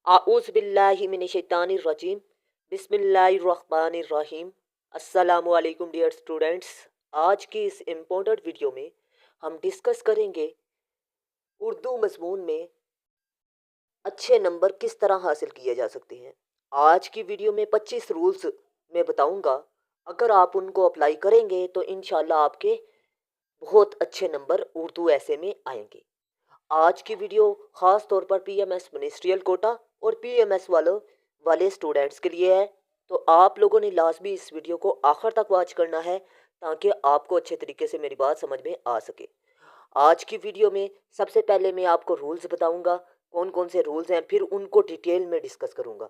आऊज़ बिल्लाहि मिनश रजीम बिस्मिल्लाहिर्रहमानिर्रहीम। अस्सलामु अलैकुम डियर स्टूडेंट्स। आज की इस इम्पोर्टेंट वीडियो में हम डिस्कस करेंगे उर्दू मज़मून में अच्छे नंबर किस तरह हासिल किए जा सकते हैं। आज की वीडियो में 25 रूल्स मैं बताऊंगा। अगर आप उनको अप्लाई करेंगे तो इंशाल्लाह आपके बहुत अच्छे नंबर उर्दू ऐसे में आएंगे। आज की वीडियो खास तौर पर पीएमएस मिनिस्ट्रियल कोटा और पीएमएस वाले स्टूडेंट्स के लिए है। तो आप लोगों ने लाजमी इस वीडियो को आखिर तक वॉच करना है ताकि आपको अच्छे तरीके से मेरी बात समझ में आ सके। आज की वीडियो में सबसे पहले मैं आपको रूल्स बताऊंगा, कौन कौन से रूल्स हैं, फिर उनको डिटेल में डिस्कस करूंगा।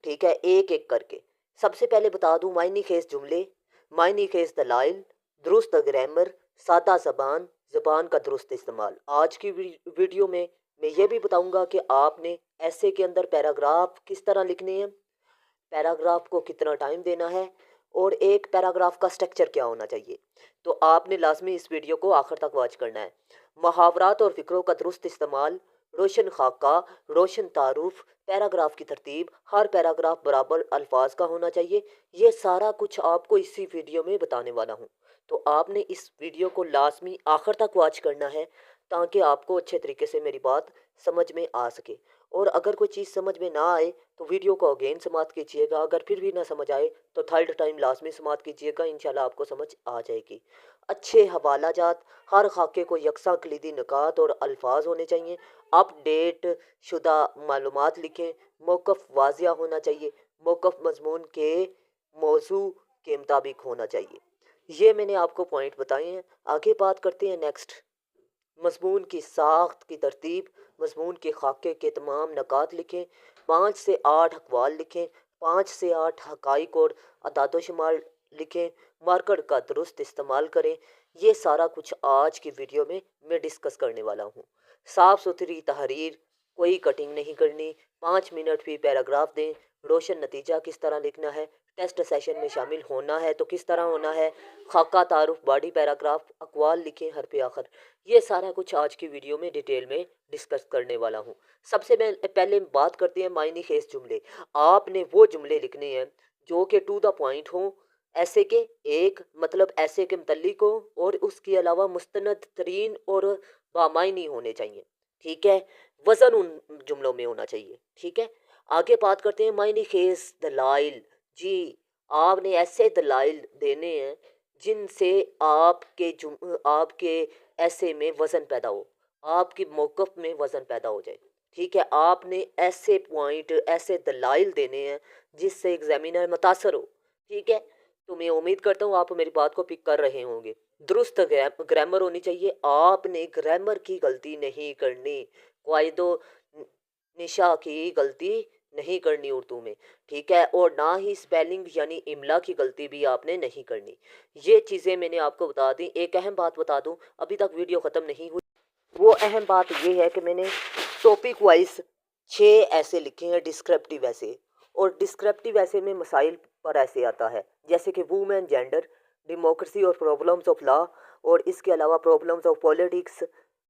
ठीक है, एक एक करके। सबसे पहले बता दूं, मायनी खेज जुमले, मायनी खेज दलाइल, दुरुस्त ग्रामर, सादा जबान, जबान का दुरुस्त इस्तेमाल। आज की वीडियो में मैं ये भी बताऊंगा कि आपने ऐसे के अंदर पैराग्राफ किस तरह लिखने हैं, पैराग्राफ को कितना टाइम देना है और एक पैराग्राफ का स्ट्रक्चर क्या होना चाहिए। तो आपने लाजमी इस वीडियो को आखिर तक वॉच करना है। मुहावरात और फिक्रों का दुरुस्त इस्तेमाल, रोशन खाका, रोशन तारुफ, पैराग्राफ की तरतीब, हर पैराग्राफ बराबर अल्फाज का होना चाहिए। ये सारा कुछ आपको इसी वीडियो में बताने वाला हूँ। तो आपने इस वीडियो को लाजमी आखिर तक वॉच करना है ताकि आपको अच्छे तरीके से मेरी बात समझ में आ सके। और अगर कोई चीज़ समझ में ना आए तो वीडियो को अगेन समाप्त कीजिएगा। अगर फिर भी ना समझ आए तो थर्ड टाइम लाजमी समाप्त कीजिएगा, इंशाल्लाह आपको समझ आ जाएगी। अच्छे हवाला जात, हर खाके को यकसा कलीदी निकात और अल्फाज होने चाहिए। अपडेट शुदा मालूमात लिखें। मौक़िफ़ वाजिया होना चाहिए। मौक़िफ़ मजमून के मौजू के मुताबिक होना चाहिए। ये मैंने आपको पॉइंट बताए हैं। आगे बात करते हैं नेक्स्ट। मज़मून की साख्त की तरतीब, मज़मून के खाके के तमाम नकात लिखें। 5 से 8 अक़वाल लिखें। 5 से 8 हक़ाइक़ और अदाद-ओ-शुमार लिखें। मार्कर का दुरुस्त इस्तेमाल करें। ये सारा कुछ आज की वीडियो में मैं डिस्कस करने वाला हूँ। साफ़ सुथरी तहरीर, कोई कटिंग नहीं करनी। 5 मिनट भी पैराग्राफ दें। रोशन नतीजा किस तरह लिखना है, टेस्ट सेशन में शामिल होना है तो किस तरह होना है, खाका तारुफ, बॉडी पैराग्राफ, अक़वाल लिखें हर पे आखिर। ये सारा कुछ आज की वीडियो में डिटेल में डिस्कस करने वाला हूँ। सबसे पहले बात करते हैं मायने खेज जुमले। आपने वो जुमले लिखने हैं जो कि टू द पॉइंट हो, ऐसे के एक मतलब ऐसे के मुतल्लिक हो और उसके अलावा मुस्तनद तरीन और बामायनी होने चाहिए। ठीक है, वज़न उन जुमलों में होना चाहिए। ठीक है, आगे बात करते हैं मायने खेज दलाइल। जी, आपने ऐसे दलाइल देने हैं जिनसे आपके ऐसे में वज़न पैदा हो, आपकी मौक़िफ़ में वज़न पैदा हो जाए। ठीक है, आपने ऐसे पॉइंट, ऐसे दलाइल देने हैं जिससे एग्जामिनर मुतासर हो। ठीक है, तो मैं उम्मीद करता हूँ आप मेरी बात को पिक कर रहे होंगे। दुरुस्त ग्रामर होनी चाहिए। आपने ग्रामर की गलती नहीं करनी, कायदो निशा की गलती नहीं करनी उर्दू में। ठीक है, और ना ही स्पेलिंग यानी इमला की गलती भी आपने नहीं करनी। ये चीज़ें मैंने आपको बता दी। एक अहम बात बता दूं, अभी तक वीडियो ख़त्म नहीं हुई। वो अहम बात ये है कि मैंने टॉपिक वाइज 6 ऐसे लिखे हैं डिस्क्रिप्टिव ऐसे। और डिस्क्रिप्टिव ऐसे में मसाइल पर ऐसे आता है जैसे कि वुमेन, जेंडर, डेमोक्रेसी और प्रॉब्लम्स ऑफ लॉ, और इसके अलावा प्रॉब्लम्स ऑफ पॉलिटिक्स।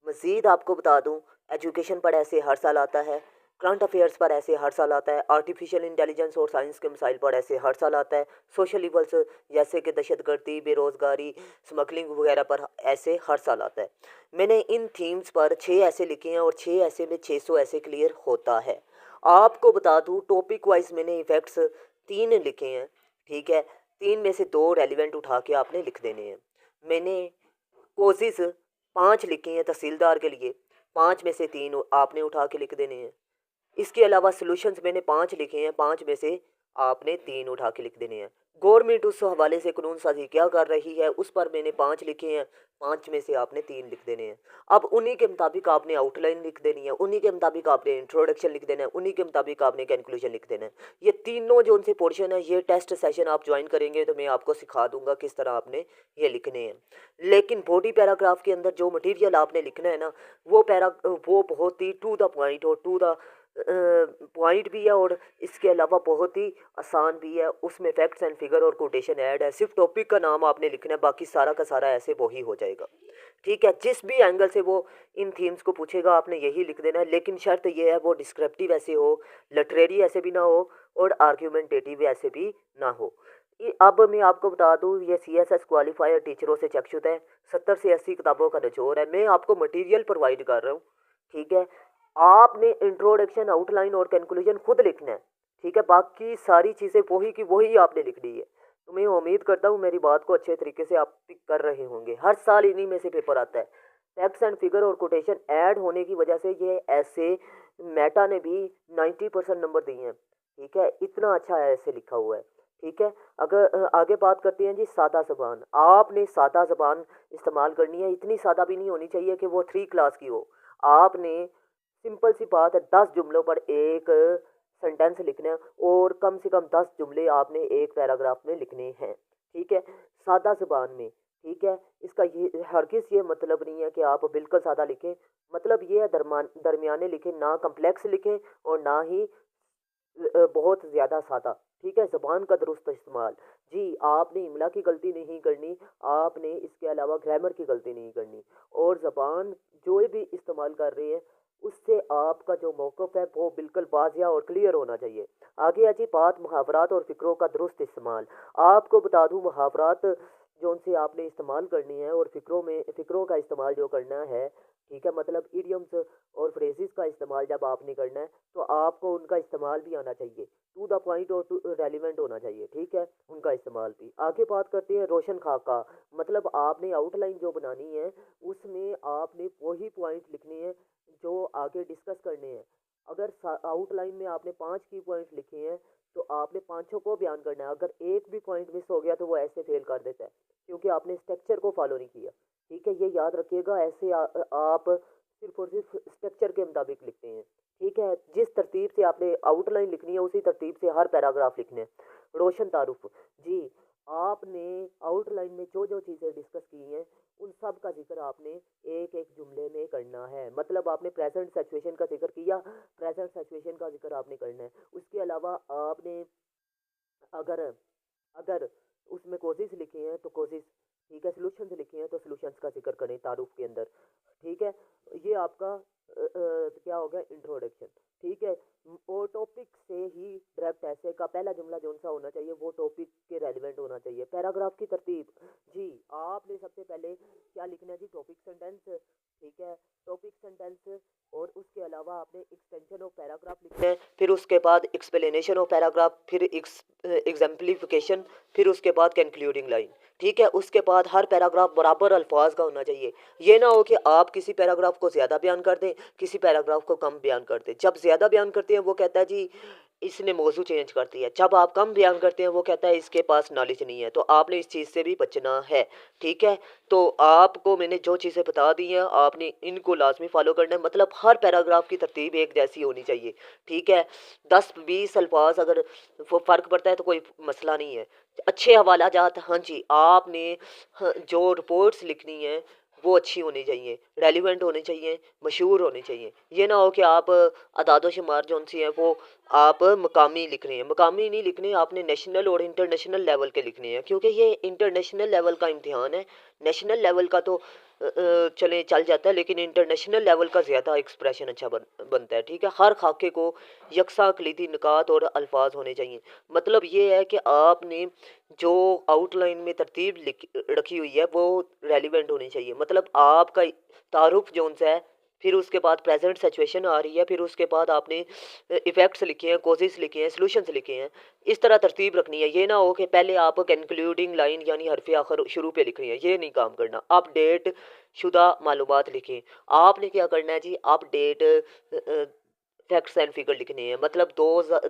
मज़ीद आपको बता दूं, एजुकेशन पर ऐसे हर साल आता है, करंट अफेयर्स पर ऐसे हर साल आता है, आर्टिफिशियल इंटेलिजेंस और साइंस के मसाइल पर ऐसे हर साल आता है, सोशल इवल्स जैसे कि दहशतगर्दी, बेरोज़गारी, स्मगलिंग वगैरह पर ऐसे हर साल आता है। मैंने इन थीम्स पर 6 ऐसे लिखे हैं और 6 ऐसे में 600 ऐसे क्लियर होता है। आपको बता दूं, टॉपिक वाइज मैंने इफ़ेक्ट्स 3 लिखे हैं। ठीक है, 3 में से 2 रेलिवेंट उठा के आपने लिख देने हैं। मैंने कोशिश 5 लिखे हैं तहसीलदार के लिए, 5 में से 3 आपने उठा के लिख देने हैं। इसके अलावा सॉल्यूशंस मैंने 5 लिखे हैं, 5 में से आपने 3 उठा के लिख देने हैं। गवर्नमेंट उस हवाले से कानून साजी क्या कर रही है उस पर मैंने 5 लिखे हैं, 5 में से आपने 3 लिख देने हैं। अब उन्हीं के मुताबिक आपने आउटलाइन लिख देनी है, उन्हीं के मुताबिक आपने इंट्रोडक्शन लिख देना है, उन्हीं के मुताबिक आपने कंक्लूजन लिख देना है। ये तीनों जो उनसे पोर्शन है, ये टेस्ट सेशन आप ज्वाइन करेंगे तो मैं आपको सिखा दूंगा किस तरह आपने ये लिखने हैं। लेकिन बॉडी पैराग्राफ के अंदर जो मटेरियल आपने लिखना है ना, वो बहुत ही टू द पॉइंट और टू द पॉइंट भी है और इसके अलावा बहुत ही आसान भी है। उसमें फैक्ट्स एंड फिगर और कोटेशन ऐड है। सिर्फ टॉपिक का नाम आपने लिखना है, बाकी सारा का सारा ऐसे वो ही हो जाएगा। ठीक है, जिस भी एंगल से वो इन थीम्स को पूछेगा आपने यही लिख देना है, लेकिन शर्त ये है वो डिस्क्रिप्टिव ऐसे हो, लिटरेरी ऐसे भी ना हो और आर्ग्यूमेंटेटिव ऐसे भी ना हो। अब मैं आपको बता दूं, ये CSS क्वालिफायर टीचरों से चेकशुदा है। 70 से 80 किताबों का निचोड़ है। मैं आपको मटेरियल प्रोवाइड कर रहा हूँ। ठीक है, आपने इंट्रोडक्शन, आउटलाइन और कंक्लूजन खुद लिखना है। ठीक है, बाकी सारी चीज़ें वही की वही आपने लिखनी है। तो मैं उम्मीद करता हूँ मेरी बात को अच्छे तरीके से आप पिक कर रहे होंगे। हर साल इन्हीं में से पेपर आता है। फैक्ट्स एंड फिगर और कोटेशन ऐड होने की वजह से ये ऐसे मेटा ने भी 90% नंबर दिए हैं। ठीक है, इतना अच्छा है ऐसे लिखा हुआ है। ठीक है, अगर आगे बात करते हैं जी, सादा ज़बान। आपने सादा ज़बान इस्तेमाल करनी है। इतनी सादा भी नहीं होनी चाहिए कि वो 3 क्लास की हो। आपने सिंपल सी बात है, 10 जुमलों पर एक सेंटेंस लिखना है और कम से कम 10 जुमले आपने एक पैराग्राफ में लिखने हैं। ठीक है, सादा ज़बान में। ठीक है, इसका ये हरगिज़ ये मतलब नहीं है कि आप बिल्कुल सादा लिखें। मतलब ये है दरमियाने लिखें, ना कम्प्लेक्स लिखें और ना ही बहुत ज़्यादा सादा। ठीक है, ज़बान का दुरुस्त इस्तेमाल। जी, आपने इमला की गलती नहीं करनी। आपने इसके अलावा ग्रामर की गलती नहीं करनी। और ज़बान जो भी इस्तेमाल कर रहे हैं उससे आपका जो मौक़िफ़ है वो बिल्कुल वाज़िया और क्लियर होना चाहिए। आगे है जी बात मुहावरात और फ़िक्रों का दुरुस्त इस्तेमाल। आपको बता दूँ, मुहावरात जो उनसे आपने इस्तेमाल करनी है और फ़िक्रों का इस्तेमाल जो करना है। ठीक है, मतलब इडियम्स और फ्रेजेस का इस्तेमाल जब आपने करना है तो आपको उनका इस्तेमाल भी आना चाहिए। टू द पॉइंट और टू रेलिवेंट होना चाहिए। ठीक है, उनका इस्तेमाल भी। आगे बात करते हैं रोशन खाका। मतलब आपने आउटलाइन जो बनानी है उसमें आपने वही पॉइंट लिखने हैं जो आगे डिस्कस करने हैं। अगर आउटलाइन में आपने 5 की पॉइंट लिखे हैं तो आपने पाँचों को बयान करना है। अगर एक भी पॉइंट मिस हो गया तो वो ऐसे फेल कर देता है, क्योंकि आपने स्ट्रक्चर को फॉलो नहीं किया। ठीक है, ये याद रखिएगा। ऐसे आप सिर्फ और सिर्फ स्ट्रक्चर के मुताबिक लिखते हैं। ठीक है, जिस तरतीब से आपने आउटलाइन लिखनी है उसी तरतीब से हर पैराग्राफ लिखने हैं। रोशन तारुफ। जी, आपने आउटलाइन में जो जो चीज़ें डिस्कस की हैं उन सब का जिक्र आपने एक एक जुमले में करना है। मतलब आपने प्रेजेंट सिचुएशन का जिक्र किया, प्रेजेंट सिचुएशन का जिक्र आपने करना है। उसके अलावा आपने अगर अगर उसमें कोशिश लिखी हैं तो कोशिश। ठीक है, सोल्यूशंस लिखे हैं तो सोल्यूशंस का जिक्र करें तारुफ के अंदर। ठीक है, ये आपका क्या हो गया, इंट्रोडक्शन। ठीक है, वो टॉपिक से ही डायरेक्ट ऐसे का पहला जुमला जो सा होना चाहिए वो टॉपिक के रेलिवेंट होना चाहिए। पैराग्राफ की तरतीब। जी, आपने सबसे पहले क्या लिखना है जी, टॉपिक सेंटेंस। ठीक है, टॉपिक सेंटेंस और उसके अलावा आपने एक्सटेंशन ऑफ पैराग्राफ लिखना है। फिर उसके बाद एक्सप्लेनेशन ऑफ पैराग्राफ, फिर एग्जाम्पलीफिकेशन, फिर उसके बाद कंक्लूडिंग लाइन। ठीक है, उसके बाद हर पैराग्राफ बराबर अल्फाज का होना चाहिए। ये ना हो कि आप किसी पैराग्राफ को ज़्यादा बयान कर दें, किसी पैराग्राफ को कम बयान कर दें। जब ज़्यादा बयान करते हैं वो कहता है जी इसने मौजू चेंज कर दिया। जब आप कम बयान करते हैं वो कहता है इसके पास नॉलेज नहीं है। तो आपने इस चीज़ से भी बचना है। ठीक है, तो आपको मैंने जो चीज़ें बता दी हैं आपने इनको लाजमी फॉलो करना है। मतलब हर पैराग्राफ की तरतीब एक जैसी होनी चाहिए। ठीक है, 10-20 अल्फाज अगर वो फ़र्क पड़ता है तो कोई मसला नहीं है। अच्छे हवाला जात, हाँ जी, आपने जो रिपोर्ट्स लिखनी है वो अच्छी होनी चाहिए, रेलिवेंट होनी चाहिए, मशहूर होनी चाहिए। ये ना हो कि आप अदाद शुमार जो सी हैं वो आप मकामी लिख रहे हैं। मकामी नहीं लिखने, आपने नेशनल और इंटरनेशनल लेवल के लिखने हैं, क्योंकि ये इंटरनेशनल लेवल का इम्तिहान है। नेशनल लेवल का तो चले चल जाता है, लेकिन इंटरनेशनल लेवल का ज़्यादा एक्सप्रेशन अच्छा बनता है। ठीक है, हर खाके को यकसा कलीदी निकात और अल्फाज होने चाहिए। मतलब ये है कि आपने जो आउटलाइन में तरतीब लिख रखी हुई है वो रेलिवेंट होनी चाहिए। मतलब आपका तारुफ जोन सा है, फिर उसके बाद प्रेजेंट सिचुएशन आ रही है, फिर उसके बाद आपने इफ़ेक्ट्स लिखे हैं, कॉजेस लिखे हैं, सॉल्यूशंस लिखे हैं। इस तरह तरतीब रखनी है। ये ना हो कि पहले आप कंक्लूडिंग लाइन यानी हरफ आखिर शुरू पे लिख रही है, ये नहीं काम करना। अपडेट शुदा मालूमात लिखें। आपने क्या करना है जी, अपडेट फैक्ट्स एंड फिगर लिखने हैं। मतलब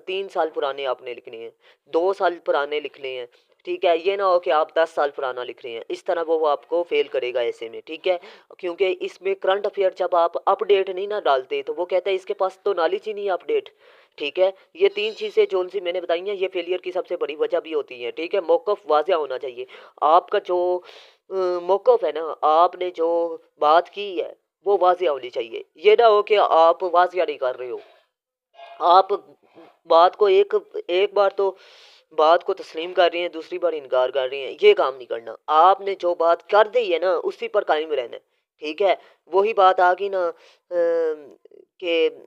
3 साल पुराने आपने लिखने हैं, 2 साल पुराने लिखने हैं। ठीक है, ये ना हो कि आप 10 साल पुराना लिख रहे हैं। इस तरह वो आपको फेल करेगा ऐसे में। ठीक है, क्योंकि इसमें करंट अफेयर जब आप अपडेट नहीं ना डालते तो वो कहता है इसके पास तो नॉलेज ही नहीं है अपडेट। ठीक है, ये 3 चीज़ें जो सी मैंने बताई हैं ये फेलियर की सबसे बड़ी वजह भी होती है। ठीक है, मौक़िफ़ वाज़िया होना चाहिए। आपका जो मौक़िफ़ है ना, आपने जो बात की है वो वाज़िया होनी चाहिए। ये ना हो कि आप वाज़िया नहीं कर रहे हो। आप बात को एक एक बार तो बात को तस्लीम कर रही हैं, दूसरी बार इनकार कर रही हैं, ये काम नहीं करना। आपने जो बात कर दी है ना उसी पर कायम रहना है, ठीक है। वही बात आ गई ना कि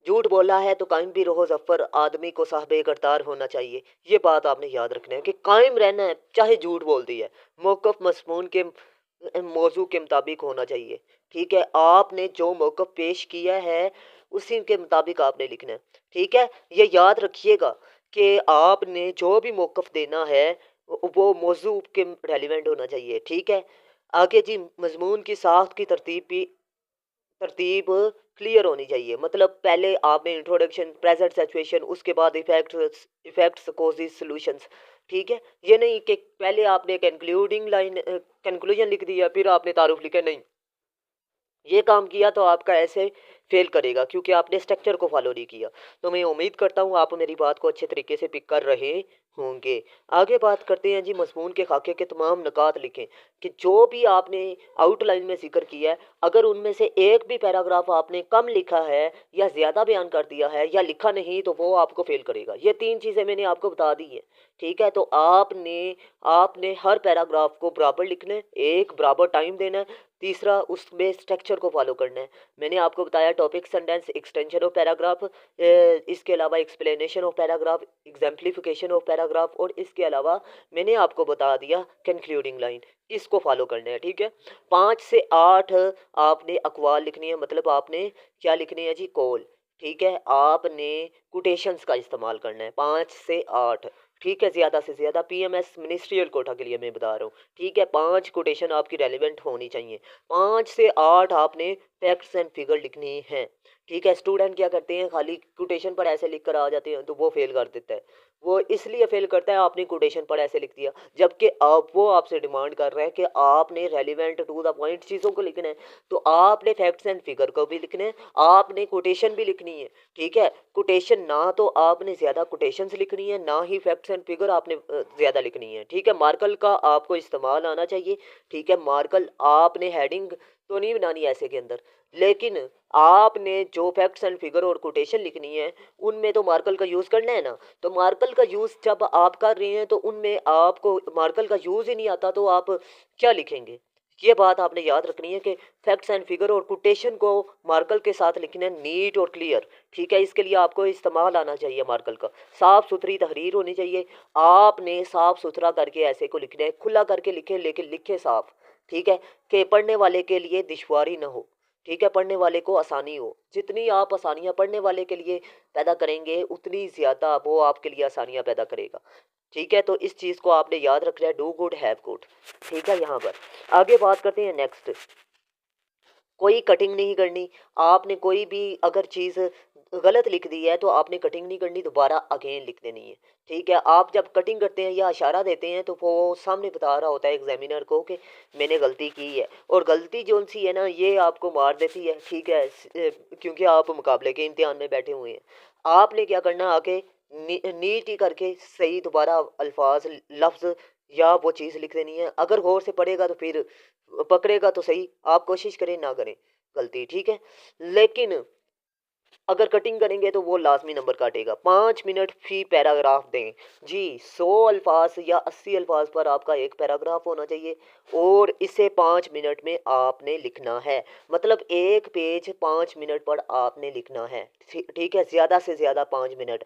झूठ बोला है तो कायम भी रहो ज़फ़र, आदमी को साहिबे करतार होना चाहिए। ये बात आपने याद रखना है कि कायम रहना है, चाहे झूठ बोल दी है। मौक़िफ़ मज़मून के मौजू के मुताबिक होना चाहिए, ठीक है। आपने जो मौक़िफ़ पेश किया है उसी के मुताबिक आपने लिखना है, ठीक है। ये याद रखिएगा कि आपने जो भी मौक़िफ़ देना है वो मौजू के रेलिवेंट होना चाहिए, ठीक है। आगे जी, मज़मून की साख्त की तरतीब क्लियर होनी चाहिए। मतलब पहले आपने इंट्रोडक्शन, प्रेजेंट सिचुएशन, उसके बाद इफेक्ट्स कॉजेस सॉल्यूशंस, ठीक है। ये नहीं कि पहले आपने कंक्लूडिंग लाइन कंक्लूजन लिख दिया फिर आपने तारुफ लिखा, नहीं। ये काम किया तो आपका ऐसे फेल करेगा क्योंकि आपने स्ट्रक्चर को फॉलो नहीं किया। तो मैं उम्मीद करता हूँ आप मेरी बात को अच्छे तरीके से पिक कर रहे होंगे। आगे बात करते हैं जी, मज़मून के खाके के तमाम निकात लिखें कि जो भी आपने आउटलाइन में जिक्र किया है, अगर उनमें से एक भी पैराग्राफ आपने कम लिखा है या ज़्यादा बयान कर दिया है या लिखा नहीं तो वो आपको फेल करेगा। ये 3 चीज़ें मैंने आपको बता दी है, ठीक है। तो आपने आपने हर पैराग्राफ को बराबर लिखना है, एक बराबर टाइम देना है। तीसरा, उसमें स्ट्रक्चर को फॉलो करना है। मैंने आपको बताया topic, sentence, extension of paragraph, इसके अलावा explanation of paragraph, exemplification of paragraph, और इसके अलावा मैंने आपको बता दिया कंक्लूडिंग लाइन। इसको फॉलो करना है, ठीक है। 5 से 8 आपने अकवाल लिखनी है, मतलब आपने क्या लिखनी है जी, कॉल, ठीक है। आपने कोटेशंस का इस्तेमाल करना है 5 से 8, ठीक है। ज़्यादा से ज़्यादा पीएमएस मिनिस्ट्रियल कोटा के लिए मैं बता रहा हूँ, ठीक है। 5 कोटेशन आपकी रेलिवेंट होनी चाहिए। 5 से 8 आपने फैक्ट्स एंड फिगर लिखनी है, ठीक है। स्टूडेंट क्या करते हैं, खाली कोटेशन पर ऐसे लिख कर आ जाते हैं तो वो फेल कर देता है। वो इसलिए फेल करता है, आपने कोटेशन पर ऐसे लिख दिया, जबकि अब वो आपसे डिमांड कर रहा है कि आपने रेलिवेंट टू द पॉइंट चीज़ों को लिखना है। तो आपने फैक्ट्स एंड फिगर को भी लिखना है, आपने कोटेशन भी लिखनी है, ठीक है। कोटेशन ना तो आपने ज़्यादा कोटेशंस लिखनी है, ना ही फैक्ट्स एंड फिगर आपने ज़्यादा लिखनी है, ठीक है। मार्कल का आपको इस्तेमाल आना चाहिए, ठीक है। मार्कल आपने हेडिंग तो नहीं बनानी ऐसे के अंदर, लेकिन आपने जो फैक्ट्स एंड फिगर और कोटेशन लिखनी है उनमें तो मार्कल का यूज़ करना है ना। तो मार्कल का यूज़ जब आप कर रहे हैं तो उनमें आपको मार्कल का यूज़ ही नहीं आता तो आप क्या लिखेंगे। ये बात आपने याद रखनी है कि फैक्ट्स एंड फिगर और कोटेशन को मार्कल के साथ लिखना है नीट और क्लियर, ठीक है। इसके लिए आपको इस्तेमाल आना चाहिए मार्कल का। साफ़ सुथरी तहरीर होनी चाहिए, आपने साफ़ सुथरा करके ऐसे को लिखना है, खुला करके लिखे लेकिन लिखे साफ़, ठीक है, कि पढ़ने वाले के लिए दुश्वारी ना हो, ठीक है। पढ़ने वाले को आसानी हो, जितनी आप आसानियाँ पढ़ने वाले के लिए पैदा करेंगे उतनी ज़्यादा वो आपके लिए आसानियाँ पैदा करेगा, ठीक है। तो इस चीज़ को आपने याद रखना है, डू गुड हैव गुड, ठीक है। यहाँ पर आगे बात करते हैं नेक्स्ट। कोई कटिंग नहीं करनी, आपने कोई भी अगर चीज़ गलत लिख दी है तो आपने कटिंग नहीं करनी, दोबारा अगेन लिख देनी है, ठीक है। आप जब कटिंग करते हैं या इशारा देते हैं तो वो सामने बता रहा होता है एग्जामिनर को कि मैंने गलती की है, और गलती जो सी है ना ये आपको मार देती है, ठीक है। क्योंकि आप मुकाबले के इम्तिहान में बैठे हुए हैं, आपने क्या करना, आके नीट ही करके सही दोबारा अल्फाज, लफ्ज़ या वो चीज़ लिख देनी है। अगर गौर से पढ़ेगा तो फिर पकड़ेगा तो सही, आप कोशिश करें ना करें गलती, ठीक है। लेकिन अगर कटिंग करेंगे तो वो लाजमी नंबर काटेगा। 5 मिनट फी पैराग्राफ दें जी। 100 अल्फाज या 80 अल्फाज पर आपका एक पैराग्राफ होना चाहिए और इसे 5 मिनट में आपने लिखना है। मतलब एक पेज 5 मिनट पर आपने लिखना है, ठीक है। ज़्यादा से ज़्यादा 5 मिनट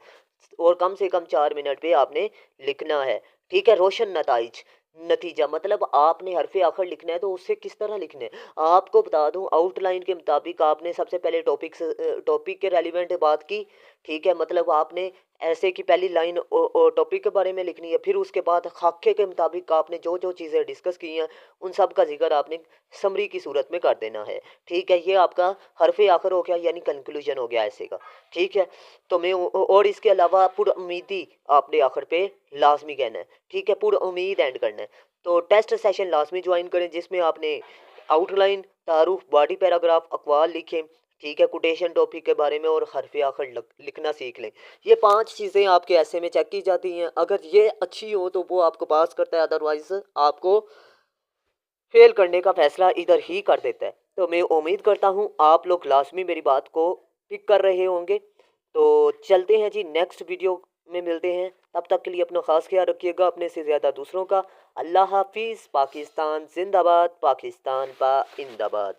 और कम से कम 4 मिनट पे आपने लिखना है, ठीक है। रोशन नताइज, नतीजा मतलब आपने हरफ आखिर लिखना है तो उससे किस तरह लिखना है आपको बता दूं। आउटलाइन के मुताबिक आपने सबसे पहले टॉपिक के रेलिवेंट बात की, ठीक है। मतलब आपने ऐसे की पहली लाइन टॉपिक के बारे में लिखनी है, फिर उसके बाद खाके के मुताबिक आपने जो जो चीज़ें डिस्कस की हैं उन सब का जिक्र आपने समरी की सूरत में कर देना है, ठीक है। ये आपका हरफ आखिर हो गया, यानी कंक्लूजन हो गया ऐसे का, ठीक है। तो मैं और इसके अलावा पुरउम्मीदी आपने आखिर पे लाजमी कहना है, ठीक है। पुरउम्मीद एंड करना है। तो टेस्ट सेशन लाजमी ज्वाइन करें जिसमें आपने आउटलाइन, तारुफ, बॉडी पैराग्राफ, अकवाल लिखें, ठीक है। कोटेशन टॉपिक के बारे में और हरफ आखिर लिखना सीख लें। ये 5 चीज़ें आपके ऐसे में चेक की जाती हैं, अगर ये अच्छी हो तो वो आपको पास करता है, अदरवाइज आपको फेल करने का फैसला इधर ही कर देता है। तो मैं उम्मीद करता हूँ आप लोग लाजमी मेरी बात को पिक कर रहे होंगे। तो चलते हैं जी, नेक्स्ट वीडियो में मिलते हैं। तब तक के लिए अपना ख़ास ख्याल रखिएगा, अपने से ज़्यादा दूसरों का। अल्लाह हाफिज़। पाकिस्तान जिंदाबाद, पाकिस्तान जिंदाबाद।